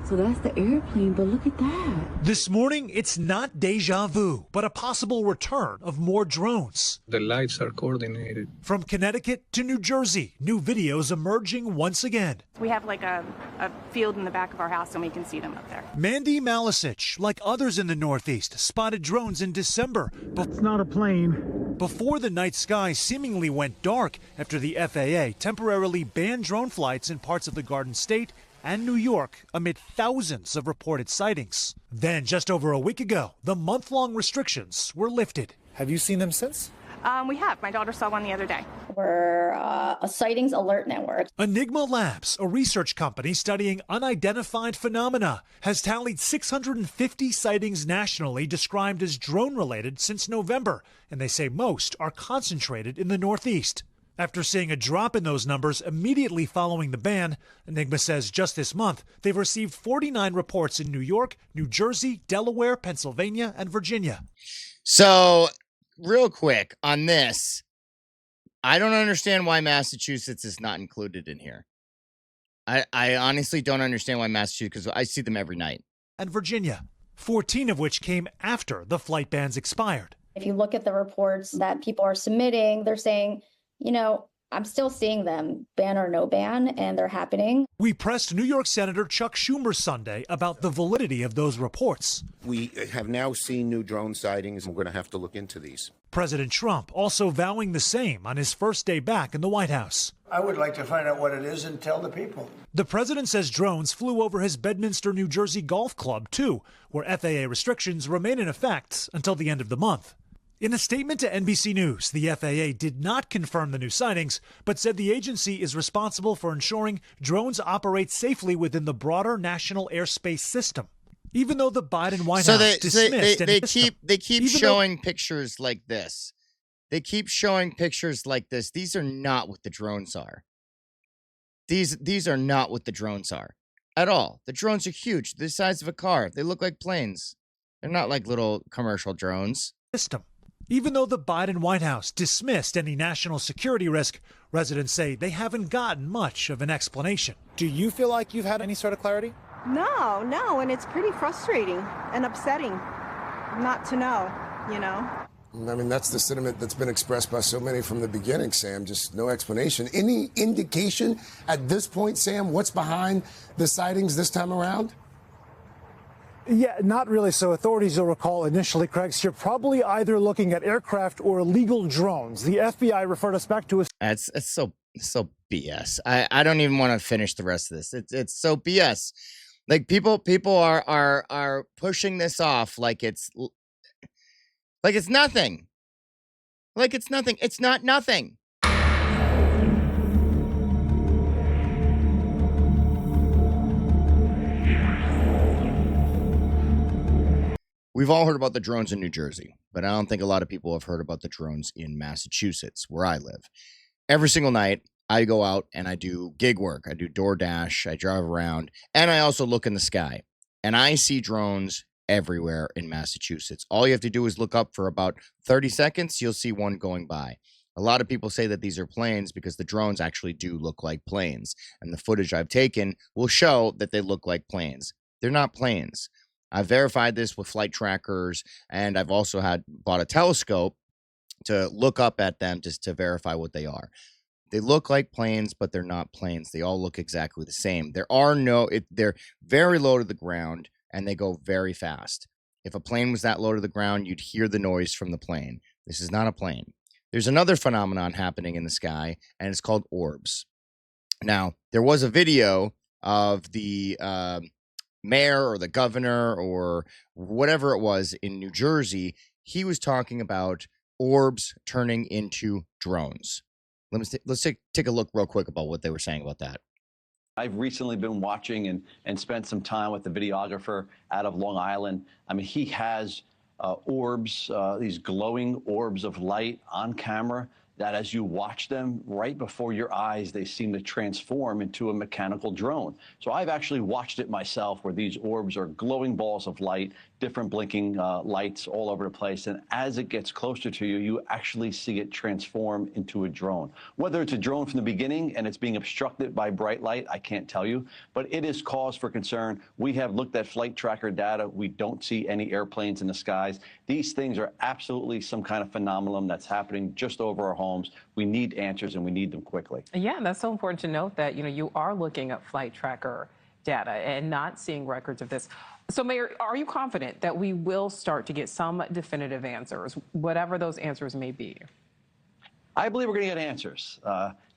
So that's the airplane, but look at that. This morning, it's not deja vu, but a possible return of more drones. The lights are coordinated. From Connecticut to New Jersey, new videos emerging once again. We have like a field in the back of our house and we can see them up there. Mandy Malisich, like others in the Northeast, spotted drones in December. It's not a plane. Before the night sky seemingly went dark after the FAA temporarily banned drone flights in parts of the Garden State and New York amid thousands of reported sightings. Then, just over a week ago, the month-long restrictions were lifted. Have you seen them since? We have. My daughter saw one the other day. We're a sightings alert network. Enigma Labs, a research company studying unidentified phenomena, has tallied 650 sightings nationally described as drone-related since November, and they say most are concentrated in the Northeast. After seeing a drop in those numbers immediately following the ban, Enigma says just this month they've received 49 reports in New York, New Jersey, Delaware, Pennsylvania, and Virginia. So, real quick on this, I don't understand why Massachusetts is not included in here. I honestly don't understand why Massachusetts, because I see them every night. And Virginia, 14 of which came after the flight bans expired. If you look at the reports that people are submitting, they're saying, you know, I'm still seeing them, ban or no ban, and they're happening. We pressed New York Senator Chuck Schumer Sunday about the validity of those reports. We have now seen new drone sightings, and we're going to have to look into these. President Trump also vowing the same on his first day back in the White House. I would like to find out what it is and tell the people. The president says drones flew over his Bedminster, New Jersey golf club, too, where FAA restrictions remain in effect until the end of the month. In a statement to NBC News, the FAA did not confirm the new sightings, but said the agency is responsible for ensuring drones operate safely within the broader national airspace system. Even though the Biden White House dismissed they keep showing pictures like this. They keep showing pictures like this. These are not what the drones are. These are not what the drones are at all. The drones are huge, the size of a car. They look like planes. They're not like little commercial drones. Even though the Biden White House dismissed any national security risk, residents say they haven't gotten much of an explanation. Do you feel like you've had any sort of clarity? No, and it's pretty frustrating and upsetting not to know, you know. I mean, that's the sentiment that's been expressed by so many from the beginning, Sam. Just no explanation. Any indication at this point, Sam, what's behind the sightings this time around? Yeah, not really. So authorities, you'll recall initially, Craig, you're probably either looking at aircraft or illegal drones. The FBI referred us back to a... It's so BS. I don't even want to finish the rest of this. It's so BS. Like people are pushing this off like it's nothing. Like it's nothing. It's not nothing. We've all heard about the drones in New Jersey, but I don't think a lot of people have heard about the drones in Massachusetts, where I live. Every single night, I go out and I do gig work. I do DoorDash, I drive around, and I also look in the sky. And I see drones everywhere in Massachusetts. All you have to do is look up for about 30 seconds, you'll see one going by. A lot of people say that these are planes because the drones actually do look like planes. And the footage I've taken will show that they look like planes. They're not planes. I've verified this with flight trackers, and I've also bought a telescope to look up at them just to verify what they are. They look like planes, but they're not planes. They all look exactly the same. They're very low to the ground, and they go very fast. If a plane was that low to the ground, you'd hear the noise from the plane. This is not a plane. There's another phenomenon happening in the sky, and it's called orbs. Now, there was a video of the mayor or the governor or whatever it was in New Jersey. He was talking about orbs turning into drones. Let's take a look real quick about what they were saying about that. I've recently been watching and spent some time with the videographer out of Long Island. I mean, he has orbs, these glowing orbs of light on camera that as you watch them right before your eyes, they seem to transform into a mechanical drone. So I've actually watched it myself, where these orbs are glowing balls of light, different blinking lights all over the place. And as it gets closer to you, you actually see it transform into a drone. Whether it's a drone from the beginning and it's being obstructed by bright light, I can't tell you, but it is cause for concern. We have looked at flight tracker data. We don't see any airplanes in the skies. These things are absolutely some kind of phenomenon that's happening just over our homes. We need answers, and we need them quickly. Yeah, that's so important to note that, you are looking at flight tracker data and not seeing records of this. So, Mayor, are you confident that we will start to get some definitive answers, whatever those answers may be? I believe we're going to get answers.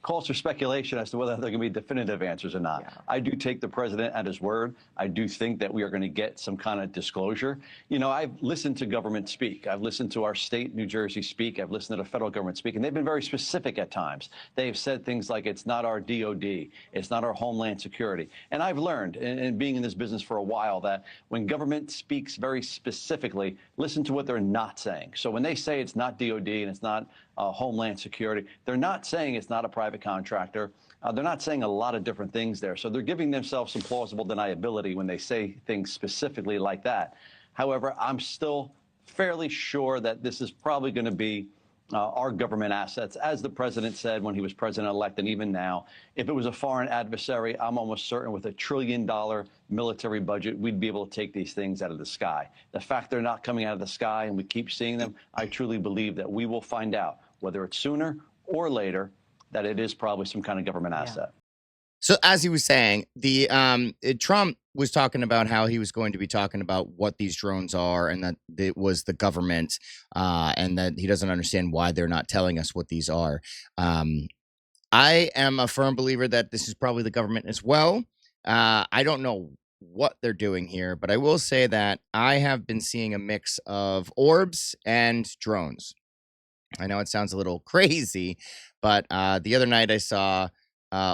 Calls for speculation as to whether they're going to be definitive answers or not. Yeah. I do take the president at his word. I do think that we are going to get some kind of disclosure. I've listened to government speak. I've listened to our state, New Jersey, speak. I've listened to the federal government speak, and they've been very specific at times. They've said things like, it's not our DOD, it's not our Homeland Security. And I've learned, in being in this business for a while, that when government speaks very specifically, listen to what they're not saying. So when they say it's not DOD and it's not Homeland Security, they're not saying it's not a private contractor. They're not saying a lot of different things there. So they're giving themselves some plausible deniability when they say things specifically like that. However, I'm still fairly sure that this is probably going to be our government assets. As the president said when he was president-elect, and even now, if it was a foreign adversary, I'm almost certain with $1 trillion military budget, we'd be able to take these things out of the sky. The fact they're not coming out of the sky and we keep seeing them, I truly believe that we will find out, whether it's sooner or later, that it is probably some kind of government asset. So as he was saying, Trump was talking about how he was going to be talking about what these drones are, and that it was the government, and that he doesn't understand why they're not telling us what these are. I am a firm believer that this is probably the government as well. I don't know what they're doing here, but I will say that I have been seeing a mix of orbs and drones. I know it sounds a little crazy, but the other night I saw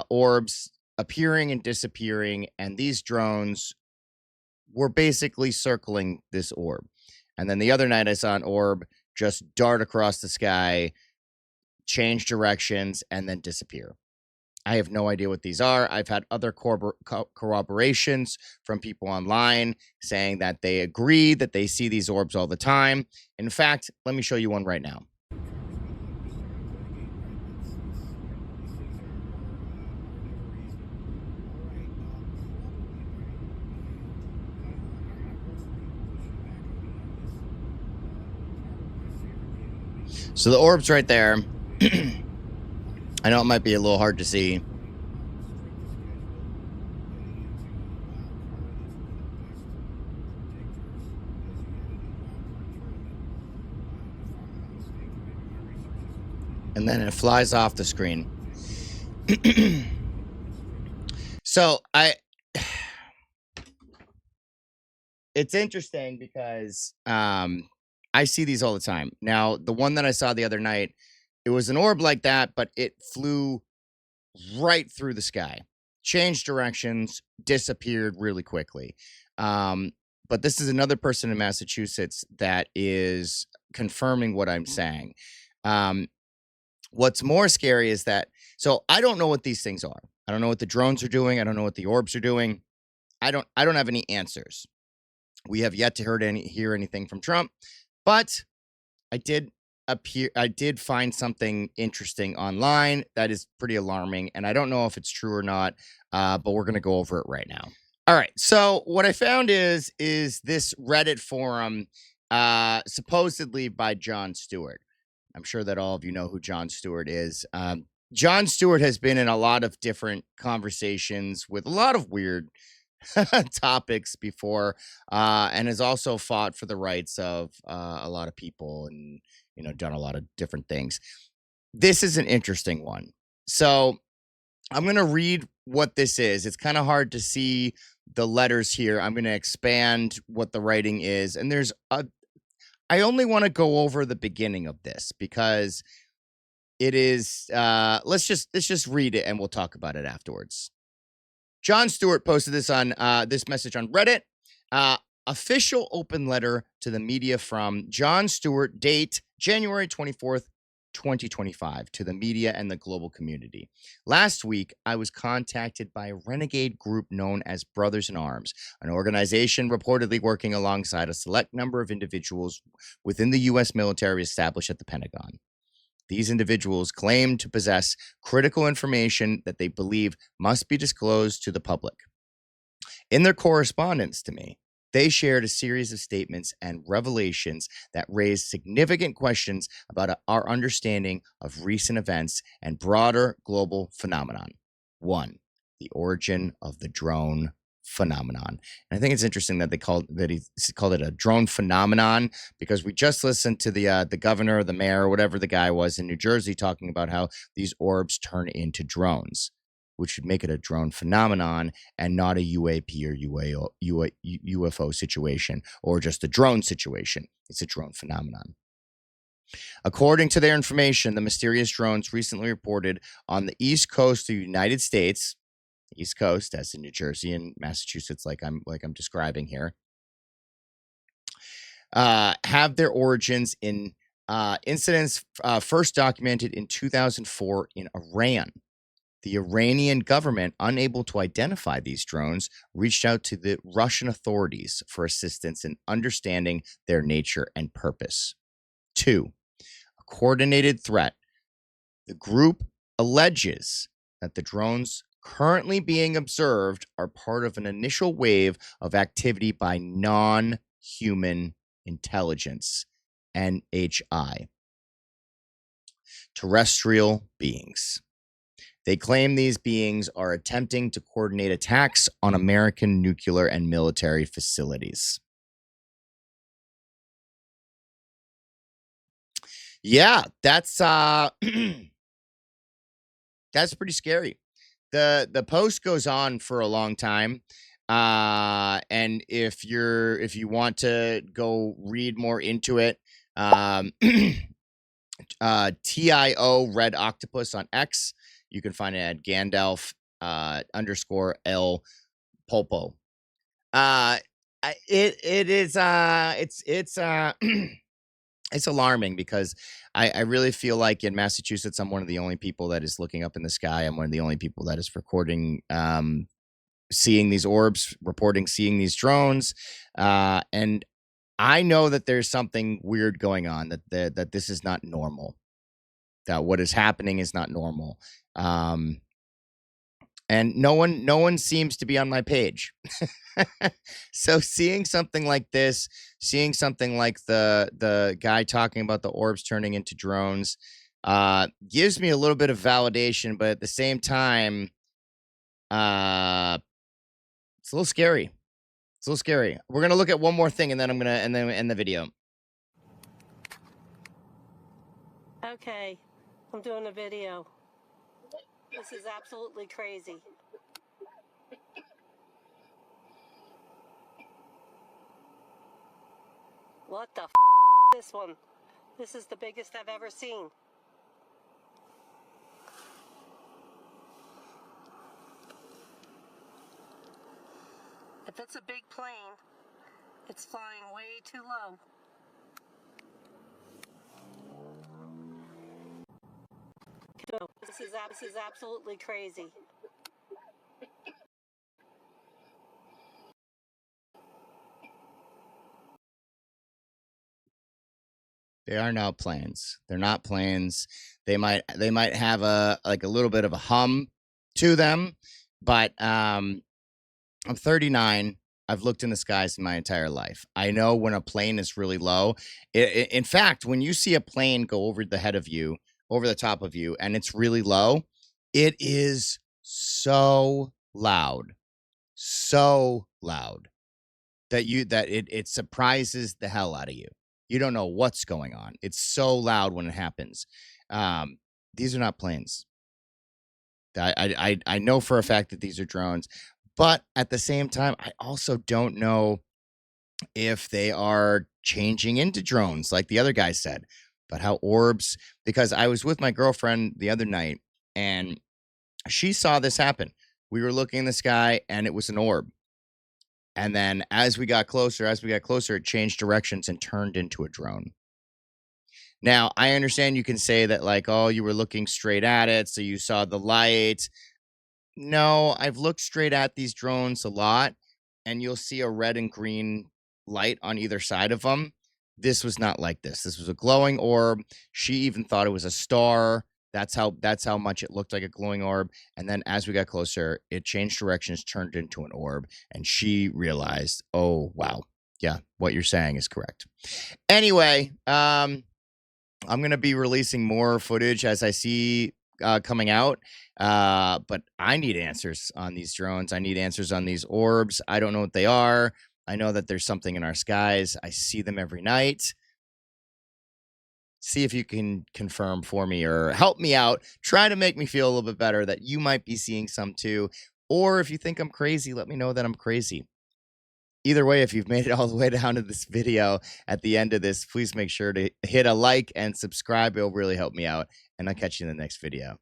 orbs appearing and disappearing, and these drones were basically circling this orb. And then the other night I saw an orb just dart across the sky, change directions, and then disappear. I have no idea what these are. I've had other corroborations from people online saying that they agree that they see these orbs all the time. In fact, let me show you one right now. So the orb's right there. I know it might be a little hard to see. And then it flies off the screen. So it's interesting because I see these all the time. Now, the one that I saw the other night, it was an orb like that, but it flew right through the sky, changed directions, disappeared really quickly. But this is another person in Massachusetts that is confirming what I'm saying. What's more scary is that, so I don't know what these things are. I don't know what the drones are doing. I don't know what the orbs are doing. I don't have any answers. We have yet to hear anything from Trump, but I did find something interesting online that is pretty alarming, and I don't know if it's true or not, but we're going to go over it right now. All right. So what I found is this Reddit forum, supposedly by John Stewart. I'm sure that all of you know who John Stewart is. John Stewart has been in a lot of different conversations with a lot of weird topics before, and has also fought for the rights of a lot of people, and done a lot of different things. This is an interesting one. So I'm going to read what this is. It's kind of hard to see the letters here. I'm going to expand what the writing is, and I only want to go over the beginning of this because it is let's just read it and we'll talk about it afterwards. John Stewart posted this on this message on Reddit. Official open letter to the media from John Stewart, date January 24th, 2025 to the media and the global community. Last week, I was contacted by a renegade group known as Brothers in Arms, an organization reportedly working alongside a select number of individuals within the U.S. military established at the Pentagon. These individuals claim to possess critical information that they believe must be disclosed to the public. In their correspondence to me, they shared a series of statements and revelations that raised significant questions about our understanding of recent events and broader global phenomenon. 1, the origin of the drone phenomenon. And I think it's interesting that he called it a drone phenomenon, because we just listened to the governor or the mayor or whatever the guy was in New Jersey talking about how these orbs turn into drones, which would make it a drone phenomenon and not a UAP or UFO situation or just a drone situation. It's a drone phenomenon. According to their information, the mysterious drones recently reported on the East Coast of the United States, East Coast, as in New Jersey and Massachusetts, like I'm describing here, have their origins in incidents first documented in 2004 in Iran. The Iranian government, unable to identify these drones, reached out to the Russian authorities for assistance in understanding their nature and purpose. 2, a coordinated threat. The group alleges that the drones currently being observed are part of an initial wave of activity by non-human intelligence, NHI, terrestrial beings. They claim these beings are attempting to coordinate attacks on American nuclear and military facilities. Yeah, that's that's pretty scary. The post goes on for a long time. And if you want to go read more into it, TIO Red Octopus on X, you can find it at Gandalf _L Polpo. It's alarming because I really feel like in Massachusetts, I'm one of the only people that is looking up in the sky. I'm one of the only people that is recording, seeing these orbs, reporting seeing these drones. And I know that there's something weird going on, that this is not normal, that what is happening is not normal. And no one seems to be on my page. So seeing something like this, seeing something like the guy talking about the orbs turning into drones, gives me a little bit of validation, but at the same time, it's a little scary. It's a little scary. We're gonna look at one more thing, and then I'm gonna end the video. Okay, I'm doing a video. This is absolutely crazy. What the this one? This is the biggest I've ever seen. If it's a big plane, it's flying way too low. This is absolutely crazy. They are not planes. They're not planes. They might have a little bit of a hum to them, but I'm 39. I've looked in the skies my entire life. I know when a plane is really low. In fact, when you see a plane go over the head of you, over the top of you, and it's really low, it is so loud that it surprises the hell out of you. You don't know what's going on. It's so loud when it happens. These are not planes. I know for a fact that these are drones, but at the same time, I also don't know if they are changing into drones like the other guy said. But how orbs, because I was with my girlfriend the other night and she saw this happen. We were looking in the sky and it was an orb. And then as we got closer, it changed directions and turned into a drone. Now, I understand you can say that, like, oh, you were looking straight at it, so you saw the light. No, I've looked straight at these drones a lot, and you'll see a red and green light on either side of them. This was not like this. This was a glowing orb. She even thought it was a star. That's how much it looked like a glowing orb. And then as we got closer, it changed directions, turned into an orb, and she realized, oh wow, yeah, what you're saying is correct. Anyway, I'm gonna be releasing more footage as I see coming out. But I need answers on these drones. I need answers on these orbs. I don't know what they are. I know that there's something in our skies. I see them every night. See if you can confirm for me or help me out. Try to make me feel a little bit better that you might be seeing some too. Or if you think I'm crazy, let me know that I'm crazy. Either way, if you've made it all the way down to this video at the end of this, please make sure to hit a like and subscribe. It'll really help me out. And I'll catch you in the next video.